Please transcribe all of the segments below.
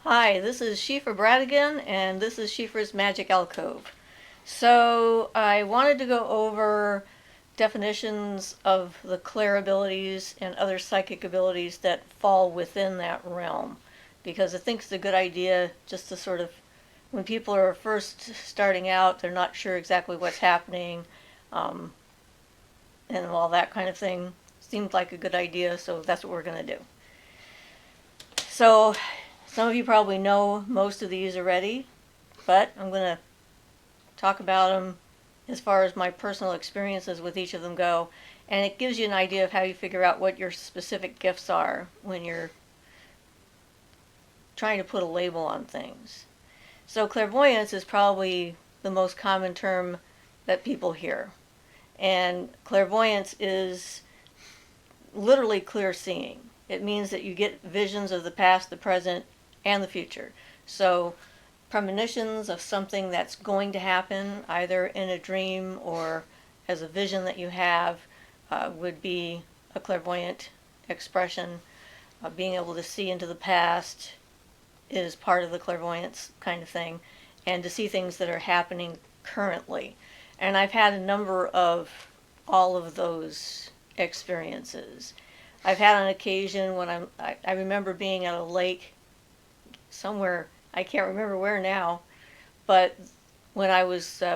Hi, this is Siofra again, and this is Siofra's Magic Alcove. So I wanted to go over definitions of the clair abilities and other psychic abilities that fall within that realm, because I think it's a good idea just to sort of, when people are first starting out, they're not sure exactly what's happening, um, and all that kind of thing. Seemed like a good idea, so that's what we're going to do. So some of you probably know most of these already, but I'm going to talk about them as far as my personal experiences with each of them go. And it gives you an idea of how you figure out what your specific gifts are when you're trying to put a label on things. So clairvoyance is probably the most common term that people hear. And clairvoyance is literally clear seeing. It means that you get visions of the past, the present, and the future. So premonitions of something that's going to happen, either in a dream or as a vision that you have, would be a clairvoyant expression. Being able to see into the past is part of the clairvoyance kind of thing, and to see things that are happening currently. And I've had a number of all of those experiences. I've had an occasion when I remember being at a lake somewhere, I can't remember where now, but when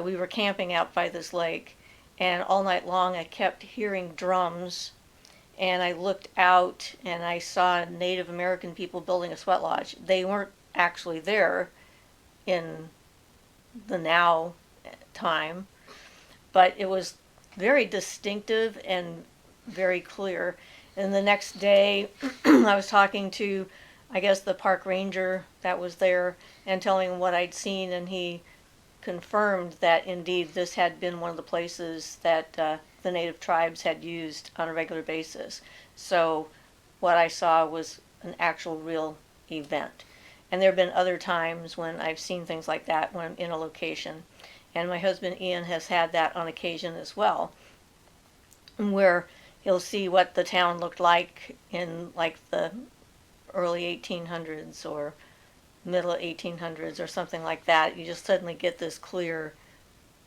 we were camping out by this lake, and all night long I kept hearing drums, and I looked out and I saw Native American people building a sweat lodge. They weren't actually there in the now time, but it was very distinctive and very clear. And the next day, I was talking to, I guess, the park ranger that was there and telling him what I'd seen, and he confirmed that indeed this had been one of the places that the native tribes had used on a regular basis. So what I saw was an actual real event. And there have been other times when I've seen things like that when I'm in a location. And my husband Ian has had that on occasion as well, where he'll see what the town looked like in like the early 1800s or middle 1800s or something like that. You just suddenly get this clear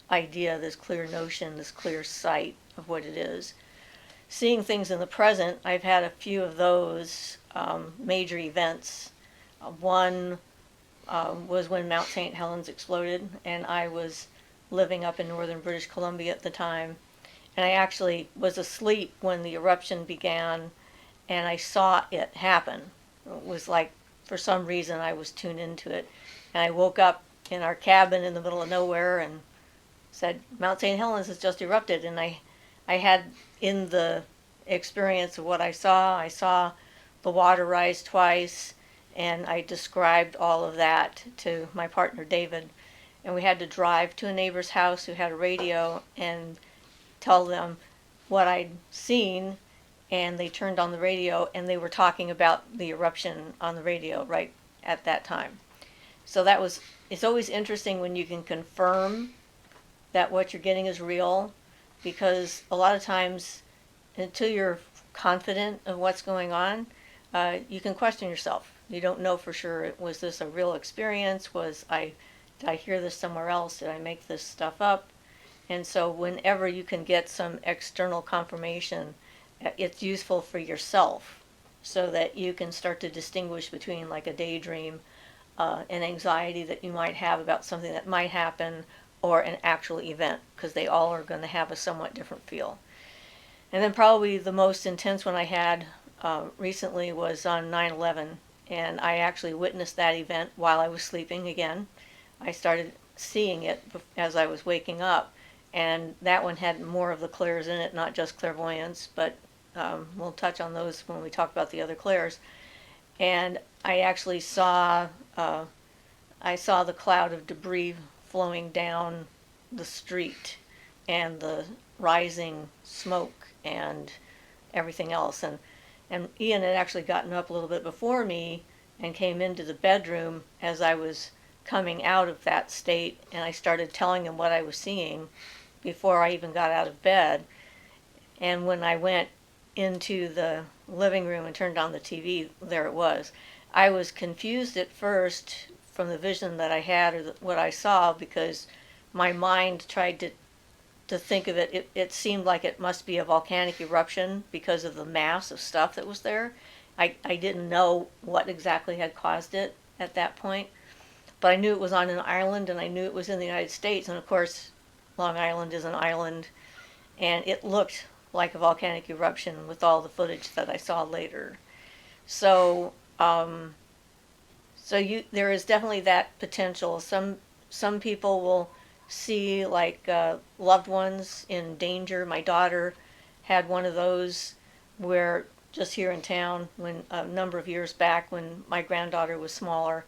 idea, this clear notion, this clear sight of what it is. Seeing things in the present, I've had a few of those major events. One was when Mount St. Helens exploded, and I was living up in northern British Columbia at the time. And I actually was asleep when the eruption began, and I saw it happen. It was like, for some reason, I was tuned into it. And I woke up in our cabin in the middle of nowhere and said, Mount St. Helens has just erupted. And I had in the experience of what I saw the water rise twice, and I described all of that to my partner David. And we had to drive to a neighbor's house who had a radio and tell them what I'd seen, and they turned on the radio and they were talking about the eruption on the radio right at that time. So it's always interesting when you can confirm that what you're getting is real, because a lot of times until you're confident of what's going on, you can question yourself. You don't know for sure, was this a real experience? Did I hear this somewhere else? Did I make this stuff up? And so whenever you can get some external confirmation, it's useful for yourself so that you can start to distinguish between like a daydream, an anxiety that you might have about something that might happen, or an actual event, because they all are going to have a somewhat different feel. And then probably the most intense one I had recently was on 9/11, and I actually witnessed that event while I was sleeping again. I started seeing it as I was waking up, and that one had more of the clairs in it, not just clairvoyance, but we'll touch on those when we talk about the other clairs. And I actually saw the cloud of debris flowing down the street, and the rising smoke and everything else. And Ian had actually gotten up a little bit before me and came into the bedroom as I was coming out of that state, and I started telling him what I was seeing before I even got out of bed. And when I went into the living room and turned on the TV, there it was. I was confused at first from the vision that I had or what I saw, because my mind tried to think of it. It seemed like it must be a volcanic eruption because of the mass of stuff that was there. I didn't know what exactly had caused it at that point, but I knew it was on an island, and I knew it was in the United States, and of course Long Island is an island, and it looked like a volcanic eruption with all the footage that I saw later. So there is definitely that potential. Some people will see like loved ones in danger. My daughter had one of those where just here in town, when a number of years back, when my granddaughter was smaller,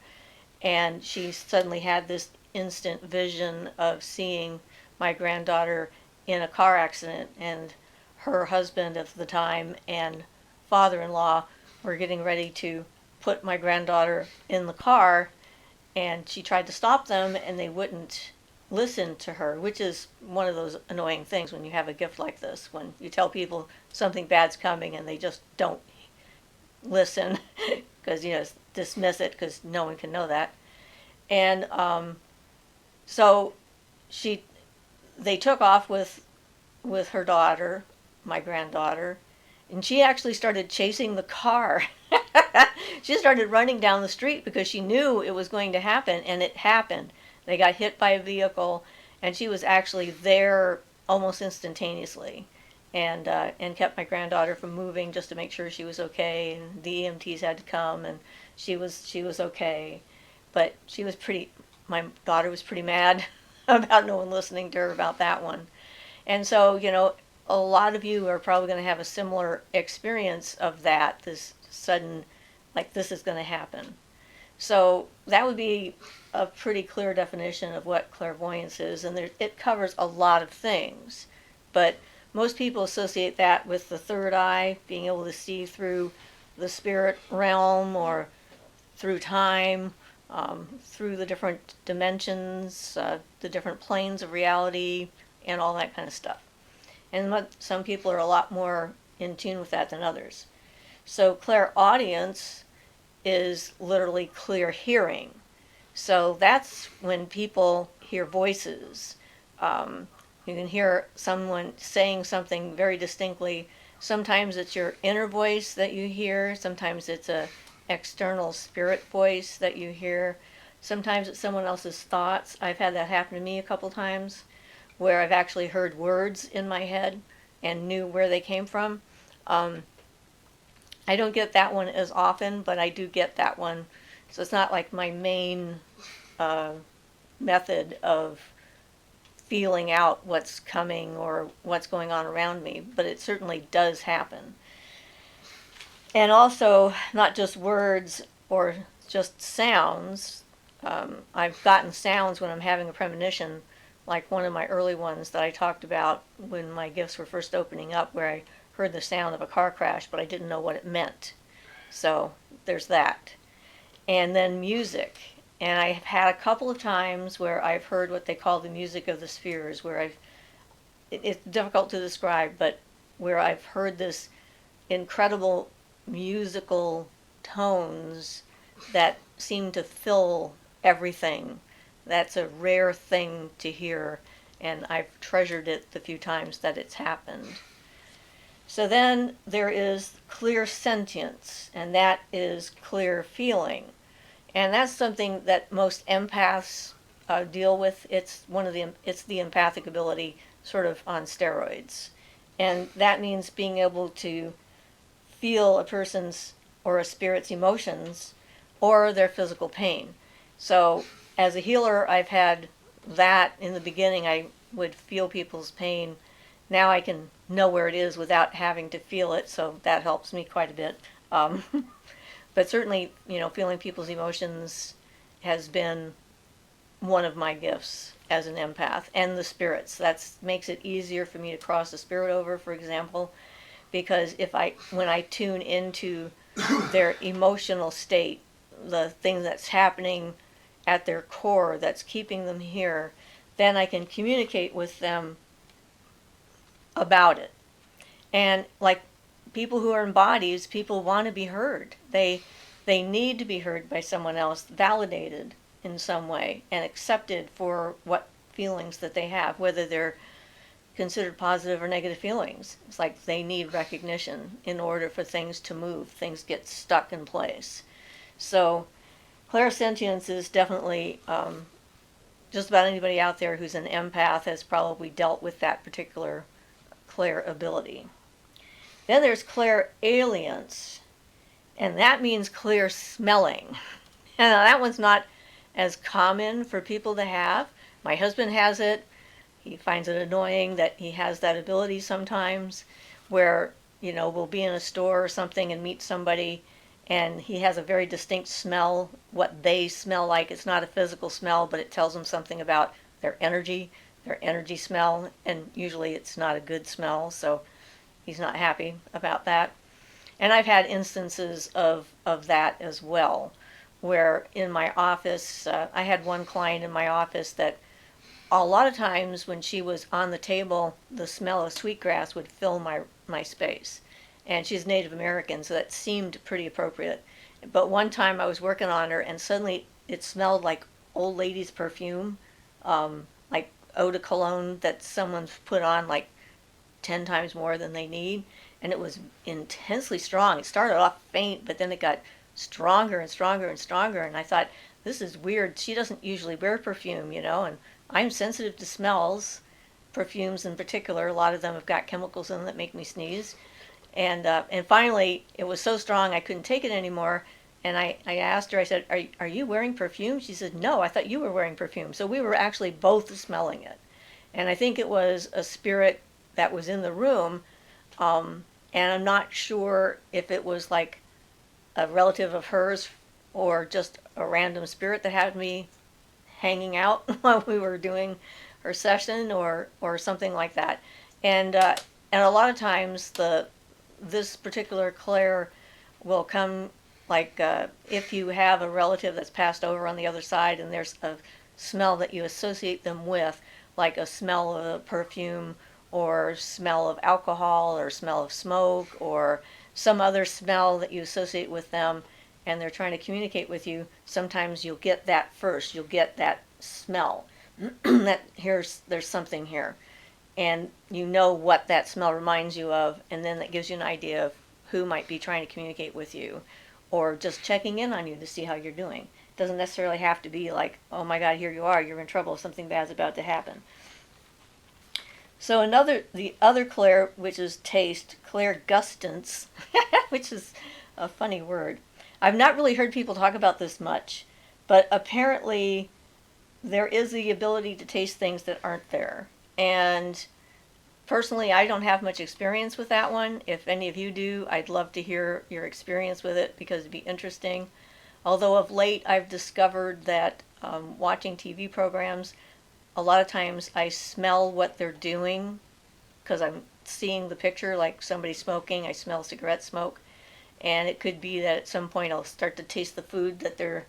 and she suddenly had this instant vision of seeing my granddaughter in a car accident, and her husband of the time and father-in-law were getting ready to put my granddaughter in the car, and she tried to stop them and they wouldn't listen to her, which is one of those annoying things when you have a gift like this, when you tell people something bad's coming and they just don't listen because, dismiss it because no one can know that. And so they took off with her daughter, my granddaughter, and she actually started chasing the car. She started running down the street because she knew it was going to happen, and it happened. They got hit by a vehicle, and she was actually there almost instantaneously, and kept my granddaughter from moving just to make sure she was okay. And the EMTs had to come, and she was okay, but my daughter was pretty mad about no one listening to her about that one. And so, a lot of you are probably going to have a similar experience of that, this sudden, like, this is going to happen. So that would be a pretty clear definition of what clairvoyance is, and it covers a lot of things. But most people associate that with the third eye, being able to see through the spirit realm or through time, through the different dimensions, the different planes of reality, and all that kind of stuff. And some people are a lot more in tune with that than others. So clairaudience is literally clear hearing. So that's when people hear voices. You can hear someone saying something very distinctly. Sometimes it's your inner voice that you hear. Sometimes it's a external spirit voice that you hear. Sometimes it's someone else's thoughts. I've had that happen to me a couple times, where I've actually heard words in my head and knew where they came from. I don't get that one as often, but I do get that one. So it's not like my main method of feeling out what's coming or what's going on around me, but it certainly does happen. And also, not just words or just sounds. I've gotten sounds when I'm having a premonition, like one of my early ones that I talked about when my gifts were first opening up, where I heard the sound of a car crash, but I didn't know what it meant. So there's that. And then music. And I've had a couple of times where I've heard what they call the music of the spheres, where it's difficult to describe, but where I've heard this incredible musical tones that seem to fill everything. That's a rare thing to hear, and I've treasured it the few times that it's happened. So then there is clairsentience, and that is clear feeling. And that's something that most empaths deal with. It's the empathic ability sort of on steroids. And that means being able to feel a person's or a spirit's emotions or their physical pain. So as a healer, I've had that. In the beginning, I would feel people's pain. Now I can know where it is without having to feel it, so that helps me quite a bit. But certainly, feeling people's emotions has been one of my gifts as an empath, and the spirits. That makes it easier for me to cross a spirit over, for example, because when I tune into their emotional state, the thing that's happening at their core that's keeping them here, then I can communicate with them about it. And like people who are in bodies, people want to be heard. They they need to be heard by someone else, validated in some way, and accepted for what feelings that they have, whether they're considered positive or negative feelings. It's like they need recognition in order for things to move, things get stuck in place. So clairsentience is definitely just about anybody out there who's an empath has probably dealt with that particular clair ability. Then there's clairaudience, and that means clear smelling. And that one's not as common for people to have. My husband has it. He finds it annoying that he has that ability sometimes where, we'll be in a store or something and meet somebody and he has a very distinct smell, what they smell like. It's not a physical smell, but it tells them something about their energy smell, and usually it's not a good smell, so he's not happy about that. And I've had instances of that as well, where in my office, I had one client in my office that a lot of times when she was on the table, the smell of sweetgrass would fill my space. And she's Native American, so that seemed pretty appropriate. But one time I was working on her, and suddenly it smelled like old lady's perfume, like eau de cologne that someone's put on like 10 times more than they need. And it was intensely strong. It started off faint, but then it got stronger and stronger and stronger. And I thought, this is weird. She doesn't usually wear perfume, and I'm sensitive to smells, perfumes in particular. A lot of them have got chemicals in them that make me sneeze. And finally, it was so strong I couldn't take it anymore. And I asked her, I said, are you wearing perfume? She said, no, I thought you were wearing perfume. So we were actually both smelling it. And I think it was a spirit that was in the room. And I'm not sure if it was like a relative of hers or just a random spirit that had me hanging out while we were doing her session or something like that. And a lot of times this particular clair will come like if you have a relative that's passed over on the other side and there's a smell that you associate them with, like a smell of a perfume or smell of alcohol or smell of smoke or some other smell that you associate with them, and they're trying to communicate with you, sometimes you'll get that first. You'll get that smell that there's something here. And you know what that smell reminds you of, and then that gives you an idea of who might be trying to communicate with you or just checking in on you to see how you're doing. It doesn't necessarily have to be like, oh my God, here you are, you're in trouble, something bad's about to happen. So the other clair, which is taste, clairgustance, which is a funny word. I've not really heard people talk about this much, but apparently there is the ability to taste things that aren't there. And personally, I don't have much experience with that one. If any of you do, I'd love to hear your experience with it because it'd be interesting. Although of late I've discovered that watching TV programs, a lot of times I smell what they're doing because I'm seeing the picture, like somebody smoking, I smell cigarette smoke. And it could be that at some point I'll start to taste the food that they're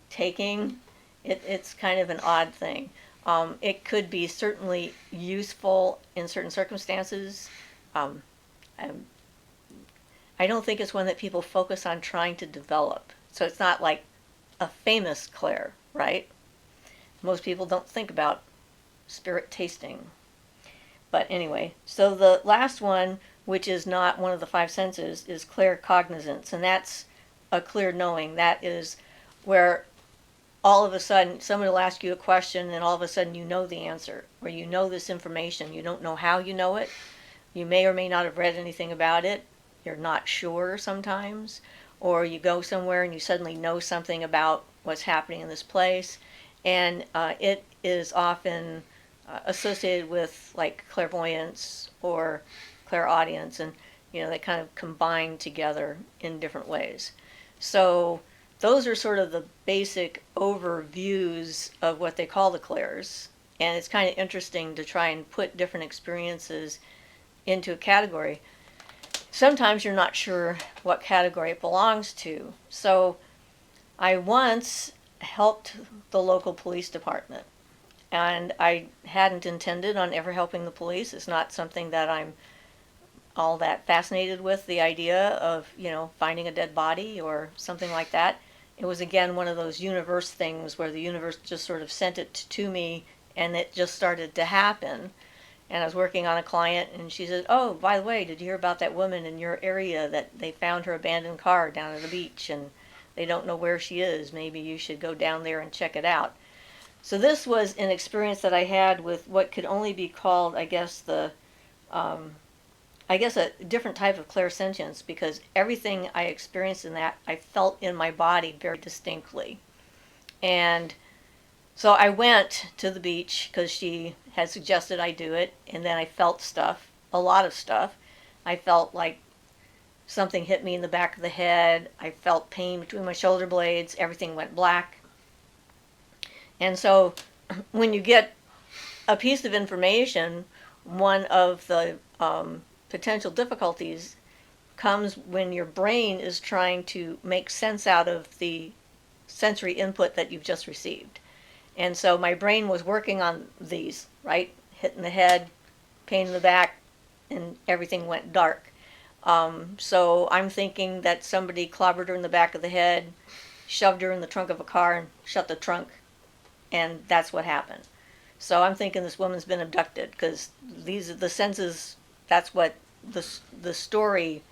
taking. It's kind of an odd thing. It could be certainly useful in certain circumstances. I don't think it's one that people focus on trying to develop. So it's not like a famous clair, right? Most people don't think about spirit tasting. But anyway, so the last one, which is not one of the five senses, is claircognizance. And that's a clear knowing. That is where all of a sudden somebody will ask you a question and all of a sudden you know the answer, or you know this information. You don't know how you know it. You may or may not have read anything about it. You're not sure sometimes. Or you go somewhere and you suddenly know something about what's happening in this place. And it is often associated with like clairvoyance or clairaudience, and they kind of combine together in different ways. So those are sort of the basic overviews of what they call the clairs. And it's kind of interesting to try and put different experiences into a category. Sometimes you're not sure what category it belongs to. So I once helped the local police department, and I hadn't intended on ever helping the police. It's not something that all that fascinated with the idea of, finding a dead body or something like that. It was again one of those universe things where the universe just sort of sent it to me and it just started to happen. And I was working on a client and she said, "Oh, by the way, did you hear about that woman in your area that they found her abandoned car down at the beach and they don't know where she is? Maybe you should go down there and check it out." So this was an experience that I had with what could only be called, a different type of clairsentience, because everything I experienced in that I felt in my body very distinctly. And so I went to the beach because she had suggested I do it, and then I felt stuff, a lot of stuff. I felt like something hit me in the back of the head. I felt pain between my shoulder blades. Everything went black. And so when you get a piece of information, one of the potential difficulties comes when your brain is trying to make sense out of the sensory input that you've just received. And so my brain was working on these, right? Hit in the head, pain in the back, and everything went dark. So I'm thinking that somebody clobbered her in the back of the head, shoved her in the trunk of a car, and shut the trunk, and that's what happened. So I'm thinking this woman's been abducted because these are the senses. That's what the story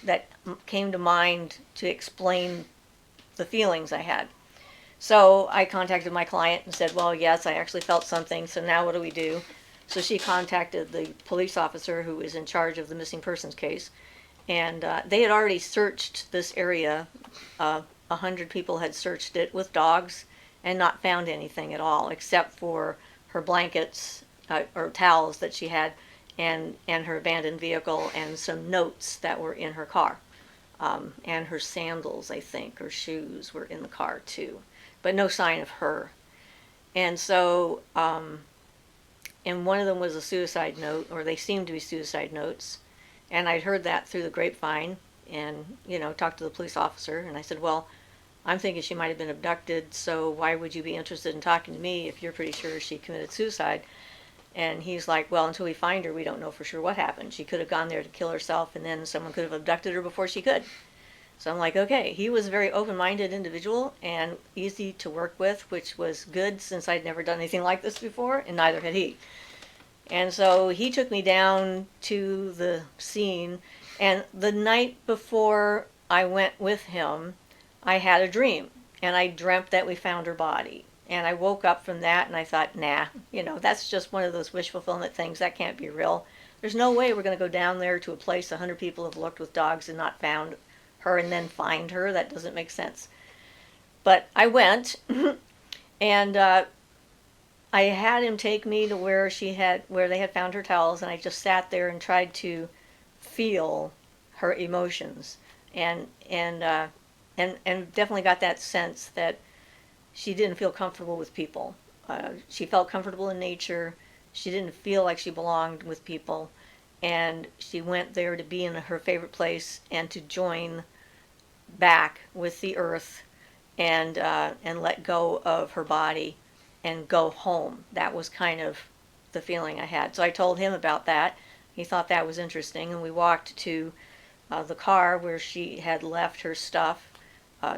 that came to mind to explain the feelings I had. So I contacted my client and said, "Well, yes, I actually felt something, so now what do we do?" So she contacted the police officer who is in charge of the missing persons case, and they had already searched this area. 100 people had searched it with dogs and not found anything at all, except for her blankets or towels that she had, and her abandoned vehicle, and some notes that were in her car. And her sandals, I think, or shoes were in the car too, but no sign of her. And so, and one of them was a suicide note, or they seemed to be suicide notes. And I'd heard that through the grapevine and, talked to the police officer. And I said, "Well, I'm thinking she might have been abducted, so why would you be interested in talking to me if you're pretty sure she committed suicide?" And he's like, "Well, until we find her, we don't know for sure what happened. She could have gone there to kill herself, and then someone could have abducted her before she could." So I'm like, okay. He was a very open-minded individual and easy to work with, which was good since I'd never done anything like this before, and neither had he. And so he took me down to the scene, and the night before I went with him, I had a dream, and I dreamt that we found her body. And I woke up from that and I thought, nah, that's just one of those wish fulfillment things. That can't be real. There's no way we're going to go down there to a place 100 people have looked with dogs and not found her and then find her. That doesn't make sense. But I went and I had him take me to where they had found her towels, and I just sat there and tried to feel her emotions, and definitely got that sense that she didn't feel comfortable with people. She felt comfortable in nature. She didn't feel like she belonged with people, and she went there to be in her favorite place and to join back with the earth and let go of her body and go home. That was kind of the feeling I had. So I told him about that. He thought that was interesting, and we walked to the car where she had left her stuff.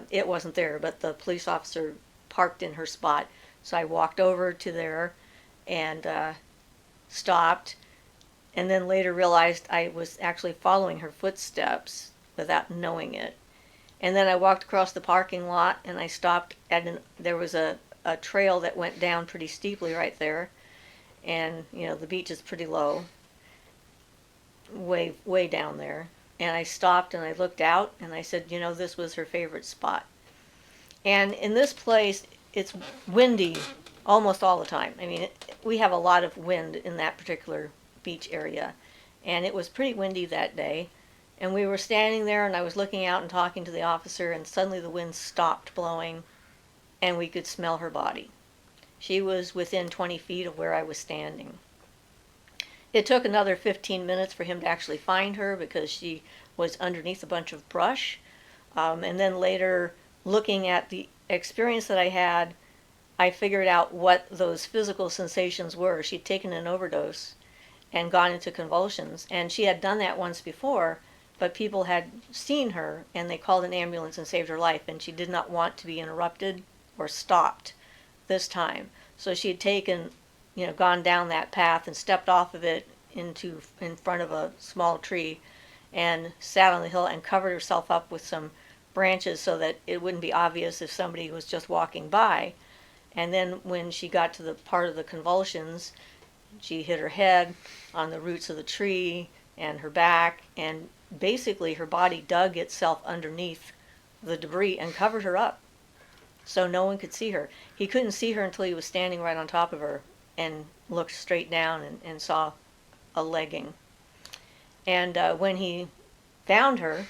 It wasn't there, but the police officer parked in her spot. So I walked over to there and stopped, and then later realized I was actually following her footsteps without knowing it. And then I walked across the parking lot, and I stopped there was a trail that went down pretty steeply right there, and the beach is pretty low, way down there. And I stopped and I looked out and I said, this was her favorite spot. And in this place, it's windy almost all the time. I mean, we have a lot of wind in that particular beach area, and it was pretty windy that day. And we were standing there, and I was looking out and talking to the officer, and suddenly the wind stopped blowing, and we could smell her body. She was within 20 feet of where I was standing. It took another 15 minutes for him to actually find her because she was underneath a bunch of brush. And then later, looking at the experience that I had, I figured out what those physical sensations were. She'd taken an overdose, and gone into convulsions. And she had done that once before, but people had seen her and they called an ambulance and saved her life, and she did not want to be interrupted or stopped this time. So she had taken, gone down that path and stepped off of it in front of a small tree and sat on the hill and covered herself up with some branches so that it wouldn't be obvious if somebody was just walking by. And then when she got to the part of the convulsions, she hit her head on the roots of the tree and her back, and basically her body dug itself underneath the debris and covered her up. So no one could see her. He couldn't see her until he was standing right on top of her and looked straight down and saw a legging. And when he found her,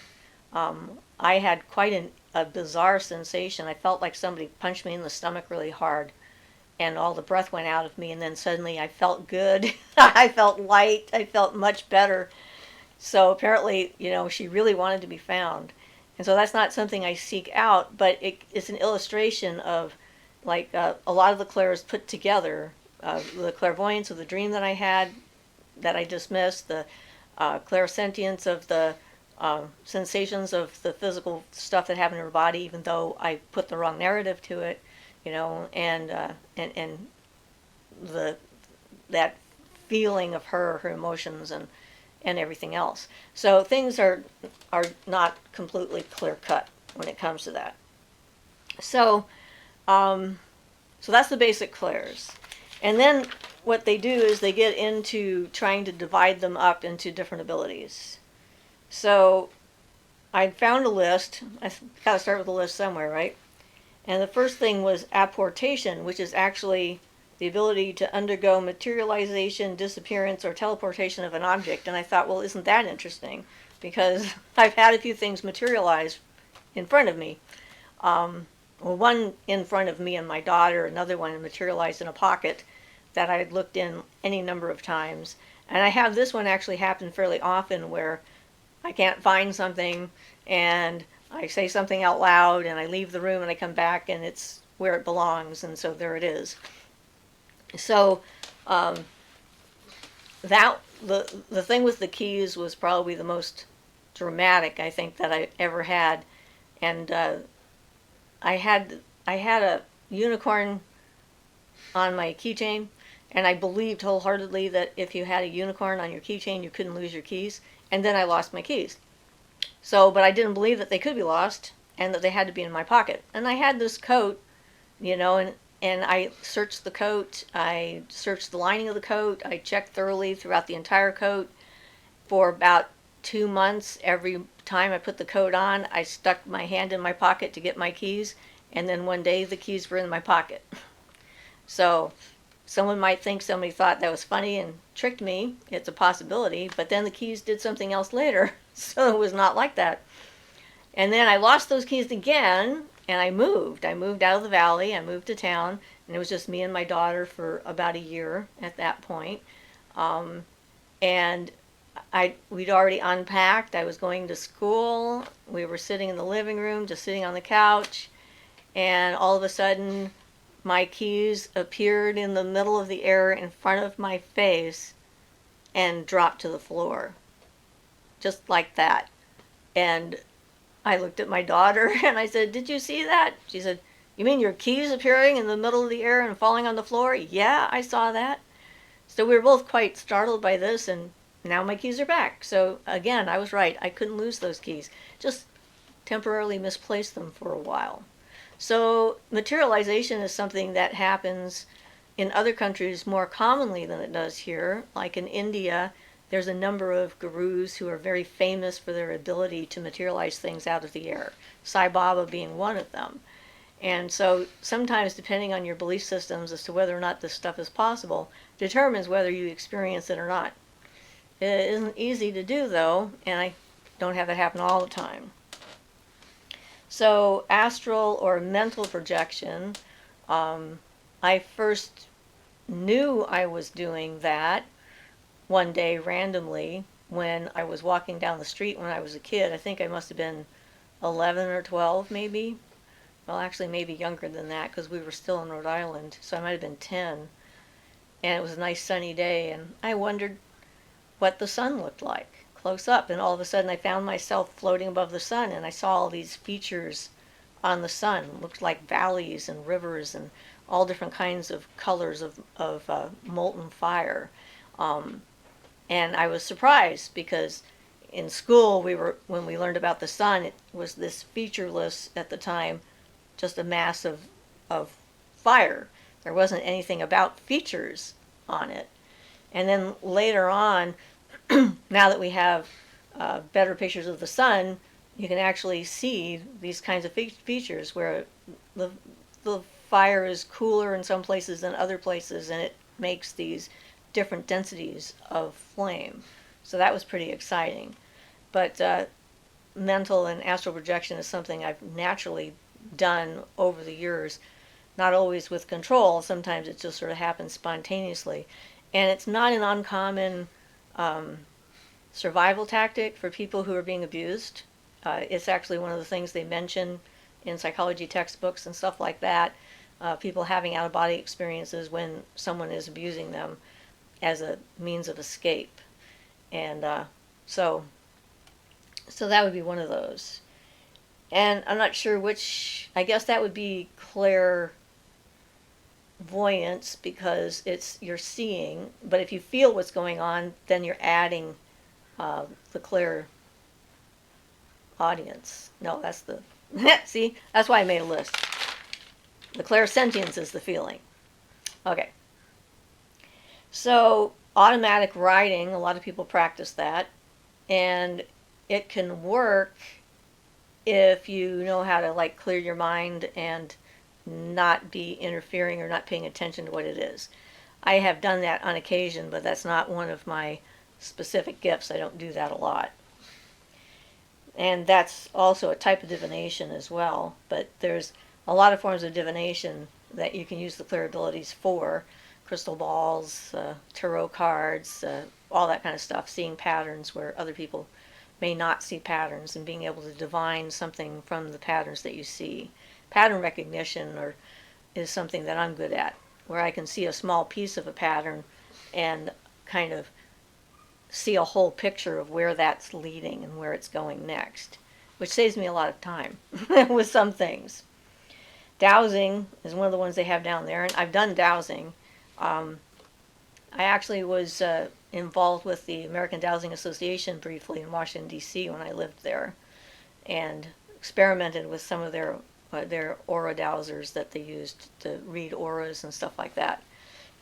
I had quite a bizarre sensation. I felt like somebody punched me in the stomach really hard, and all the breath went out of me, and then suddenly I felt good. I felt light. I felt much better. So apparently, she really wanted to be found. And so that's not something I seek out, but it's an illustration of, like, a lot of the clairs put together, the clairvoyance of the dream that I had, that I dismissed, the clairsentience of the sensations of the physical stuff that happened in her body, even though I put the wrong narrative to it, and that feeling of her emotions and everything else. So things are not completely clear cut when it comes to that. So so that's the basic clairs. And then what they do is they get into trying to divide them up into different abilities. So I found a list. I got to start with a list somewhere, right? And the first thing was apportation, which is actually the ability to undergo materialization, disappearance, or teleportation of an object. And I thought, well, isn't that interesting? Because I've had a few things materialize in front of me. One in front of me and my daughter, another one materialized in a pocket that I had looked in any number of times. And I have this one actually happen fairly often, where I can't find something and I say something out loud and I leave the room and I come back and it's where it belongs, and so there it is. So that the thing with the keys was probably the most dramatic, I think, that I ever had. And I had a unicorn on my keychain, and I believed wholeheartedly that if you had a unicorn on your keychain, you couldn't lose your keys. And then I lost my keys. So, but I didn't believe that they could be lost and that they had to be in my pocket. And I had this coat, and I searched the coat. I searched the lining of the coat. I checked thoroughly throughout the entire coat for about 2 months. Every time I put the coat on, I stuck my hand in my pocket to get my keys. And then one day the keys were in my pocket. So someone might think somebody thought that was funny and tricked me. It's a possibility. But then the keys did something else later. So it was not like that. And then I lost those keys again, and I moved. I moved out of the valley. I moved to town. And it was just me and my daughter for about a year at that point. And we'd already unpacked. I was going to school. We were sitting in the living room, just sitting on the couch. And all of a sudden, my keys appeared in the middle of the air in front of my face and dropped to the floor. Just like that. And I looked at my daughter and I said, "Did you see that?" She said, "You mean your keys appearing in the middle of the air and falling on the floor?" "Yeah, I saw that." So we were both quite startled by this, and now my keys are back. So again, I was right. I couldn't lose those keys. Just temporarily misplaced them for a while. So materialization is something that happens in other countries more commonly than it does here. Like in India, there's a number of gurus who are very famous for their ability to materialize things out of the air, Sai Baba being one of them. And so sometimes, depending on your belief systems as to whether or not this stuff is possible, determines whether you experience it or not. It isn't easy to do, though, and I don't have it happen all the time. So astral or mental projection, I first knew I was doing that one day randomly when I was walking down the street when I was a kid. I think I must have been 11 or 12 maybe. Well, actually maybe younger than that, because we were still in Rhode Island, so I might have been 10. And it was a nice sunny day, and I wondered what the sun looked like close up. And all of a sudden I found myself floating above the sun, and I saw all these features on the sun. It looked like valleys and rivers and all different kinds of colors of molten fire. Um, and I was surprised because in school when we learned about the sun, it was this featureless at the time, just a mass of fire. There wasn't anything about features on it. And then later on, now that we have better pictures of the sun, you can actually see these kinds of features where the fire is cooler in some places than other places, and it makes these different densities of flame. So that was pretty exciting. But mental and astral projection is something I've naturally done over the years, not always with control. Sometimes it just sort of happens spontaneously. And it's not an uncommon survival tactic for people who are being abused. It's actually one of the things they mention in psychology textbooks and stuff like that. People having out-of-body experiences when someone is abusing them as a means of escape. And so that would be one of those. And I'm not sure which, I guess that would be clairvoyance, because you're seeing, but if you feel what's going on, then you're adding the clairaudience. No, that's the, see, that's why I made a list. The clairsentience is the feeling. Okay. So automatic writing, a lot of people practice that, and it can work if you know how to like clear your mind and not be interfering or not paying attention to what it is. I have done that on occasion, but that's not one of my specific gifts. I don't do that a lot. And that's also a type of divination as well, but there's a lot of forms of divination that you can use the clear abilities for. Crystal balls, tarot cards, all that kind of stuff, seeing patterns where other people may not see patterns, and being able to divine something from the patterns that you see. Pattern recognition is something that I'm good at, where I can see a small piece of a pattern and kind of see a whole picture of where that's leading and where it's going next, which saves me a lot of time with some things. Dowsing is one of the ones they have down there, and I've done dowsing. I actually was involved with the American Dowsing Association briefly in Washington, D.C. when I lived there, and experimented with some of their aura dowsers that they used to read auras and stuff like that.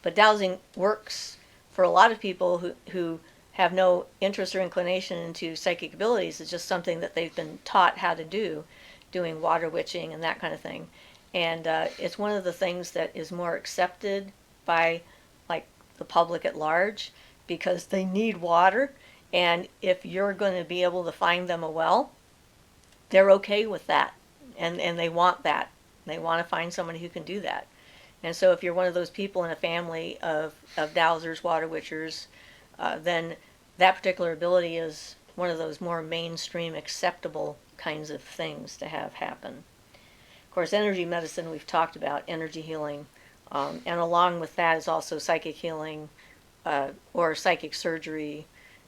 But dowsing works for a lot of people who have no interest or inclination into psychic abilities. It's just something that they've been taught how to do, doing water witching and that kind of thing. And it's one of the things that is more accepted by like the public at large, because they need water, and if you're going to be able to find them a well, they're okay with that, and they want that. They want to find somebody who can do that. And so if you're one of those people in a family of dowsers, water witchers, then that particular ability is one of those more mainstream acceptable kinds of things to have happen. Of course, energy medicine we've talked about, energy healing, and along with that is also psychic healing, or psychic surgery,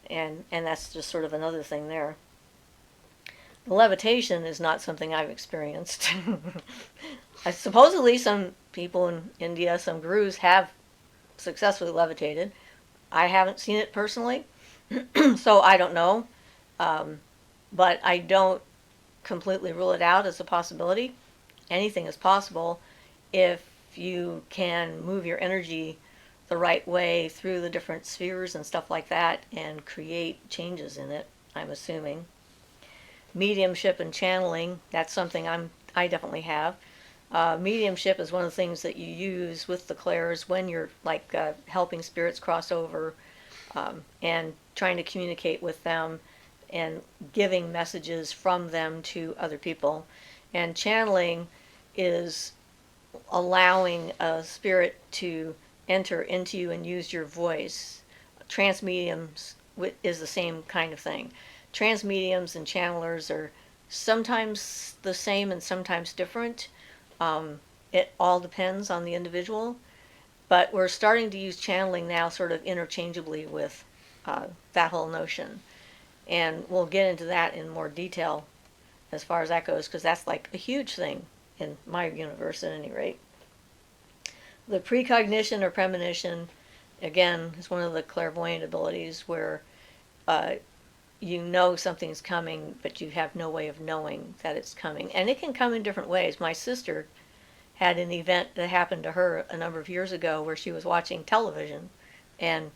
and that's just sort of another thing there. Levitation is not something I've experienced. Supposedly some people in India, some gurus, have successfully levitated. I haven't seen it personally, so I don't know, but I don't completely rule it out as a possibility. Anything is possible if you can move your energy the right way through the different spheres and stuff like that and create changes in it, I'm assuming. Mediumship and channeling, that's something I definitely have. Mediumship is one of the things that you use with the clairs when you're like helping spirits cross over, and trying to communicate with them and giving messages from them to other people. And channeling is allowing a spirit to enter into you and use your voice. Trance mediums is the same kind of thing. Trance mediums and channelers are sometimes the same and sometimes different. It all depends on the individual, but we're starting to use channeling now sort of interchangeably with that whole notion. And we'll get into that in more detail as far as that goes, because that's like a huge thing in my universe at any rate. The precognition or premonition, again, is one of the clairvoyant abilities where you know something's coming, but you have no way of knowing that it's coming. And it can come in different ways. My sister had an event that happened to her a number of years ago where she was watching television, and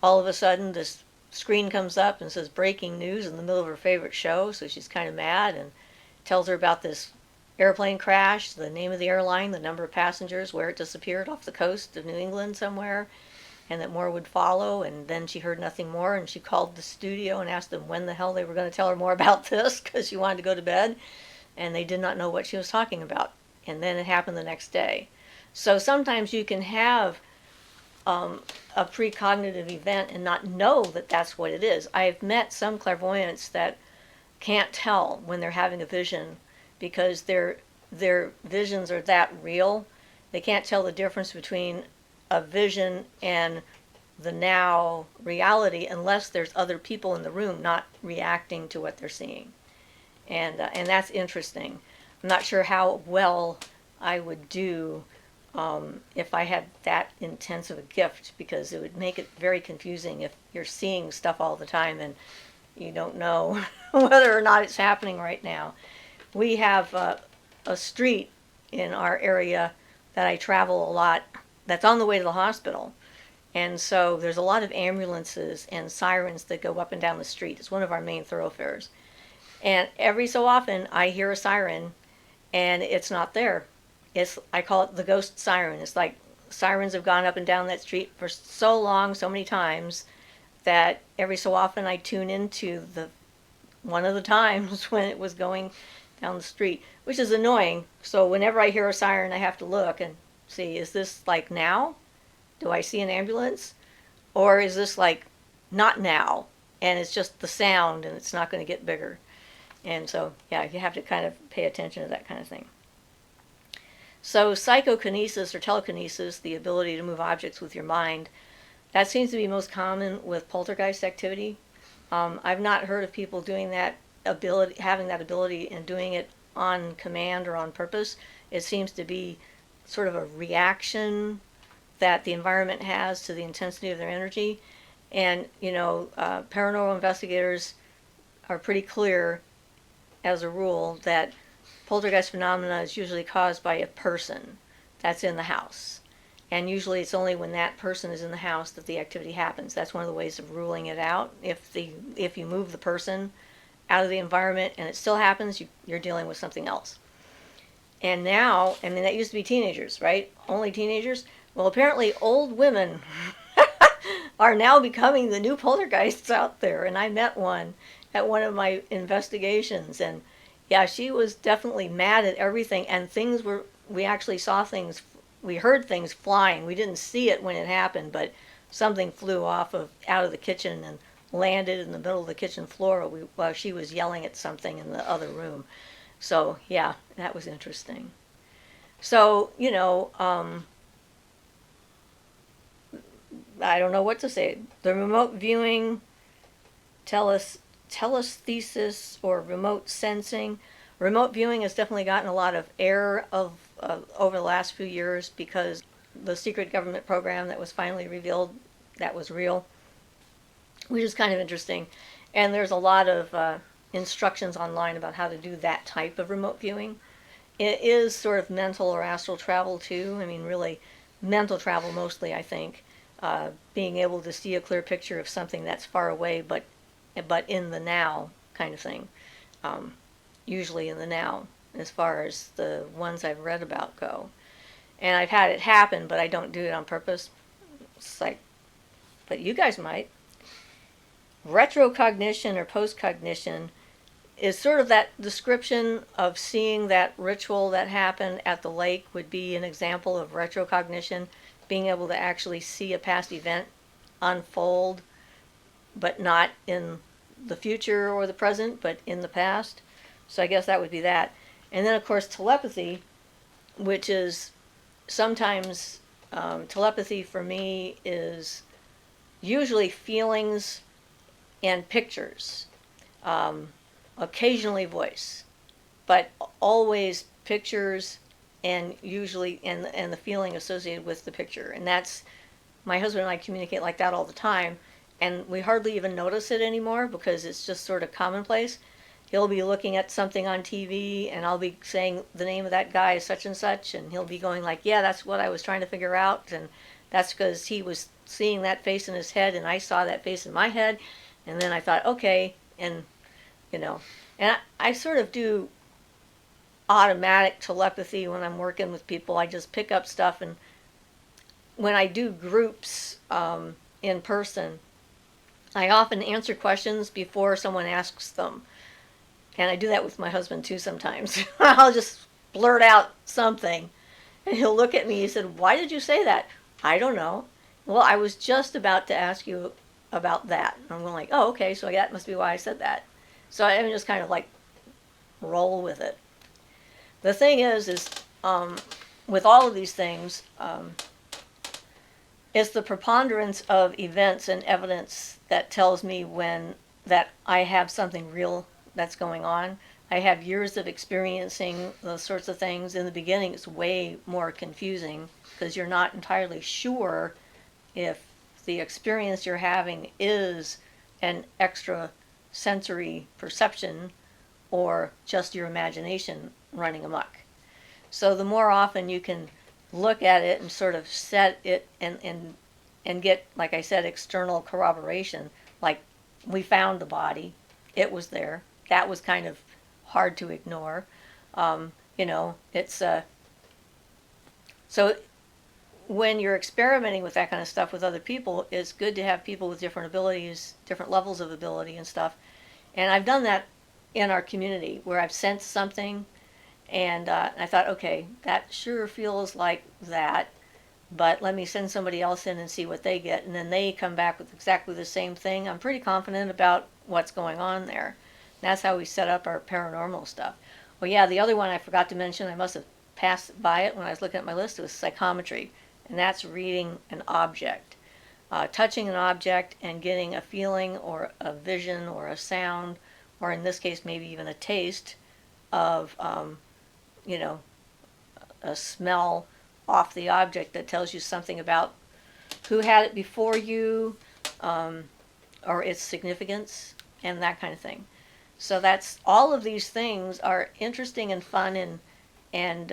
all of a sudden this screen comes up and says breaking news in the middle of her favorite show, so she's kind of mad and tells her about this airplane crash, the name of the airline, the number of passengers, where it disappeared off the coast of New England somewhere, and that more would follow. And then she heard nothing more, and she called the studio and asked them when the hell they were going to tell her more about this, because she wanted to go to bed, and they did not know what she was talking about. And then it happened the next day. So sometimes you can have a precognitive event and not know that that's what it is. I've met some clairvoyants that can't tell when they're having a vision because their visions are that real. They can't tell the difference between a vision and the now reality unless there's other people in the room not reacting to what they're seeing. And that's interesting. I'm not sure how well I would do if I had that intense of a gift, because it would make it very confusing if you're seeing stuff all the time and you don't know whether or not it's happening right now. We have a street in our area that I travel a lot that's on the way to the hospital. And so there's a lot of ambulances and sirens that go up and down the street. It's one of our main thoroughfares. And every so often I hear a siren and it's not there. I call it the ghost siren. It's like sirens have gone up and down that street for so long, so many times, that every so often I tune into one of the times when it was going down the street, which is annoying. So whenever I hear a siren, I have to look and see, is this like now? Do I see an ambulance? Or is this like not now, and it's just the sound and it's not going to get bigger? And so, yeah, you have to kind of pay attention to that kind of thing. So psychokinesis or telekinesis, the ability to move objects with your mind, that seems to be most common with poltergeist activity. I've not heard of people doing that ability, having that ability and doing it on command or on purpose. It seems to be sort of a reaction that the environment has to the intensity of their energy. And, paranormal investigators are pretty clear, as a rule, that poltergeist phenomena is usually caused by a person that's in the house. And usually it's only when that person is in the house that the activity happens. That's one of the ways of ruling it out. If you move the person out of the environment and it still happens, you're dealing with something else. And now, I mean, that used to be teenagers, right? Only teenagers? Well, apparently old women are now becoming the new poltergeists out there. And I met one at one of my investigations, and yeah, she was definitely mad at everything, and we actually saw things, we heard things flying. We didn't see it when it happened, but something flew out of the kitchen and landed in the middle of the kitchen floor while she was yelling at something in the other room. So, yeah, that was interesting. So, I don't know what to say. The remote viewing, telesthesis or remote sensing. Remote viewing has definitely gotten a lot of air over the last few years because the secret government program that was finally revealed, that was real, which is kind of interesting. And there's a lot of instructions online about how to do that type of remote viewing. It is sort of mental or astral travel too. I mean, really mental travel mostly, I think. Being able to see a clear picture of something that's far away, but in the now kind of thing. Usually in the now, as far as the ones I've read about go. And I've had it happen, but I don't do it on purpose. It's like, but you guys might. Retrocognition or post-cognition is sort of that description of seeing that ritual that happened at the lake would be an example of retrocognition, being able to actually see a past event unfold, but not in the future or the present, but in the past. So I guess that would be that. And then, of course, telepathy, which is sometimes, telepathy for me is usually feelings and pictures, occasionally voice, but always pictures, and usually and the feeling associated with the picture. And that's, my husband and I communicate like that all the time, and we hardly even notice it anymore because it's just sort of commonplace. He'll be looking at something on TV, and I'll be saying the name of that guy is such and such, and he'll be going like, yeah, that's what I was trying to figure out, and that's because he was seeing that face in his head, and I saw that face in my head, and then I thought, okay, and and I sort of do automatic telepathy when I'm working with people. I just pick up stuff, and when I do groups in person, I often answer questions before someone asks them. And I do that with my husband too sometimes. I'll just blurt out something, and he'll look at me. He said, "Why did you say that?" "I don't know." "Well, I was just about to ask you about that." And I'm going like, "Oh, okay, so that must be why I said that." So I just kind of like roll with it. The thing is with all of these things, it's the preponderance of events and evidence that tells me that I have something real that's going on. I have years of experiencing those sorts of things. In the beginning, it's way more confusing because you're not entirely sure if the experience you're having is an extra sensory perception or just your imagination running amok. So the more often you can look at it and sort of set it and get, like I said, external corroboration, like we found the body, it was there. That was kind of hard to ignore. It's so when you're experimenting with that kind of stuff with other people, it's good to have people with different abilities, different levels of ability and stuff. And I've done that in our community where I've sensed something, and I thought, okay, that sure feels like that, but let me send somebody else in and see what they get. And then they come back with exactly the same thing. I'm pretty confident about what's going on there. And that's how we set up our paranormal stuff. Well, yeah, the other one I forgot to mention, I must have passed by it when I was looking at my list, was psychometry. And that's reading an object. Touching an object and getting a feeling or a vision or a sound, or in this case maybe even a taste of a smell off the object that tells you something about who had it before you, or its significance, and that kind of thing. So that's, all of these things are interesting and fun and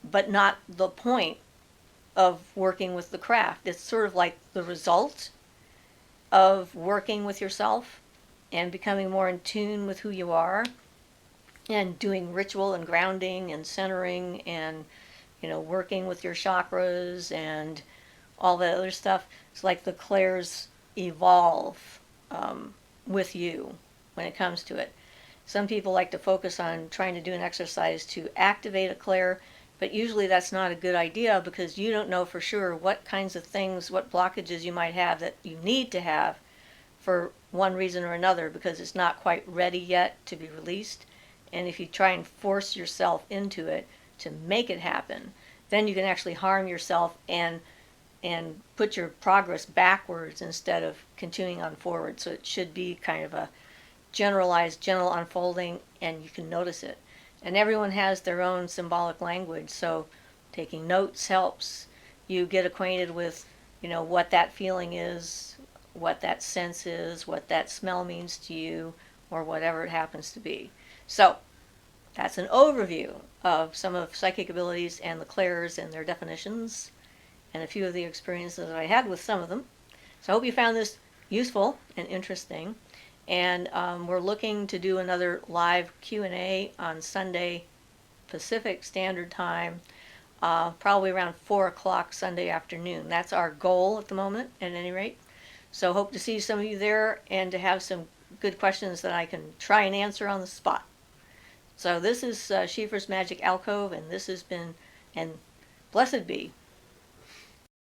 but not the point of working with the craft. It's sort of like the result of working with yourself and becoming more in tune with who you are, and doing ritual and grounding and centering and working with your chakras and all that other stuff. It's like the clairs evolve with you when it comes to it. Some people like to focus on trying to do an exercise to activate a clair, but usually that's not a good idea because you don't know for sure what kinds of things, what blockages you might have that you need to have for one reason or another because it's not quite ready yet to be released. And if you try and force yourself into it to make it happen, then you can actually harm yourself and put your progress backwards instead of continuing on forward. So it should be kind of a generalized, gentle unfolding, and you can notice it. And everyone has their own symbolic language, so taking notes helps. You get acquainted with, what that feeling is, what that sense is, what that smell means to you, or whatever it happens to be. So that's an overview of some of psychic abilities and the clairs and their definitions, and a few of the experiences that I had with some of them. So I hope you found this useful and interesting. And we're looking to do another live Q&A on Sunday Pacific Standard Time, probably around 4 o'clock Sunday afternoon. That's our goal at the moment, at any rate. So hope to see some of you there and to have some good questions that I can try and answer on the spot. So this is Siofras Magic Alcove, and this has been, and blessed be,